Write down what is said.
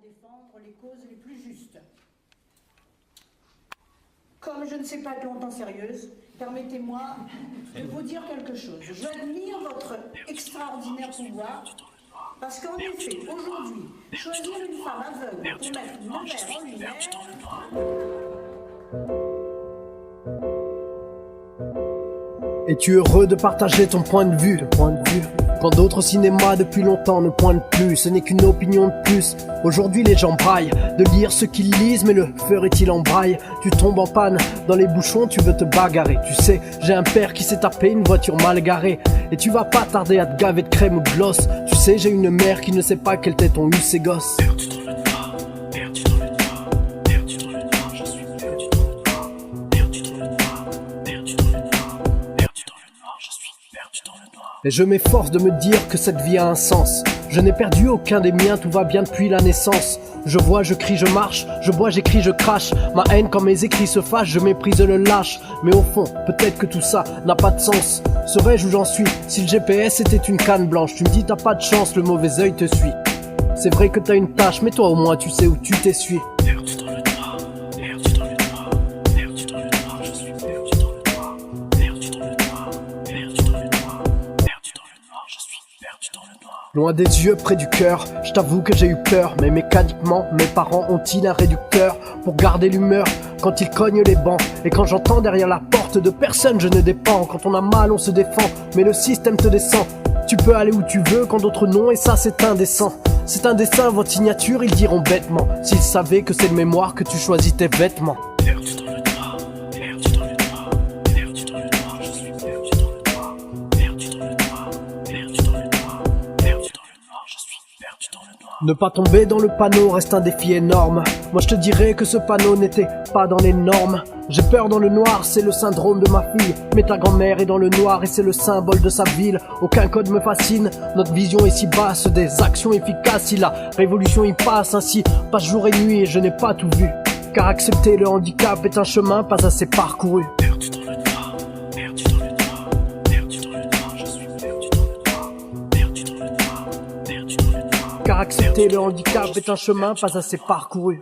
défendre les causes les plus justes. Comme je ne sais pas être longtemps sérieuse, permettez-moi de vous dire quelque chose. J'admire votre extraordinaire pouvoir, parce qu'en effet, aujourd'hui, choisir une femme aveugle pour mettre Nevers en lumière... Es-tu heureux de partager ton point de vue, quand d'autres cinémas depuis longtemps ne pointent plus? Ce n'est qu'une opinion de plus. Aujourd'hui les gens braillent de lire ce qu'ils lisent, mais le ferait-il en braille? Tu tombes en panne dans les bouchons, tu veux te bagarrer. Tu sais, j'ai un père qui s'est tapé une voiture mal garée, et tu vas pas tarder à te gaver de crème ou de gloss. Tu sais, j'ai une mère qui ne sait pas quelle tête ont eu ses gosses. Perdu dans le noir, perdu dans le noir, perdu dans le noir, je suis perdu dans le noir, perdu dans le noir, perdu dans le noir, perdu dans le noir, je suis perdu dans le noir. Et je m'efforce de me dire que cette vie a un sens. Je n'ai perdu aucun des miens, tout va bien depuis la naissance. Je vois, je crie, je marche, je bois, j'écris, je crache. Ma haine quand mes écrits se fâchent, je méprise le lâche. Mais au fond, peut-être que tout ça n'a pas de sens. Serais-je où j'en suis si le GPS était une canne blanche? Tu me dis t'as pas de chance, le mauvais œil te suit. C'est vrai que t'as une tâche, mais toi au moins tu sais où tu t'essuies. Perdu dans le noir, perdu dans le noir, perdu dans le noir, je suis perdu dans le noir, perdu dans le noir, perdu dans le noir, perdu dans le noir, je suis perdu dans le noir. Loin des yeux, près du cœur, je t'avoue que j'ai eu peur. Mais mécaniquement, mes parents ont-ils un réducteur pour garder l'humeur quand ils cognent les bancs? Et quand j'entends derrière la porte de personne, je ne dépends. Quand on a mal, on se défend, mais le système te descend. Tu peux aller où tu veux quand d'autres non, et ça c'est indécent. C'est un dessin, votre signature, ils diront bêtement, s'ils savaient que c'est de mémoire que tu choisis tes vêtements. Perdu dans le noir, perdu dans le noir, perdu dans le noir, je suis perdu dans le noir, perdu dans le noir, perdu dans le noir, perdu dans le noir, je suis perdu dans le noir. Ne pas tomber dans le panneau reste un défi énorme. Moi je te dirais que ce panneau n'était pas dans les normes. J'ai peur dans le noir, c'est le syndrome de ma fille. Mais ta grand-mère est dans le noir et c'est le symbole de sa ville. Aucun code me fascine, notre vision est si basse. Des actions efficaces, si la révolution y passe. Ainsi passe jour et nuit et je n'ai pas tout vu. Car accepter le handicap est un chemin pas assez parcouru. Perdu dans le noir, perdu dans le noir, perdu dans le noir, je suis perdu dans le noir, perdu dans le noir, perdu dans le noir. Car accepter le handicap est un chemin pas assez parcouru.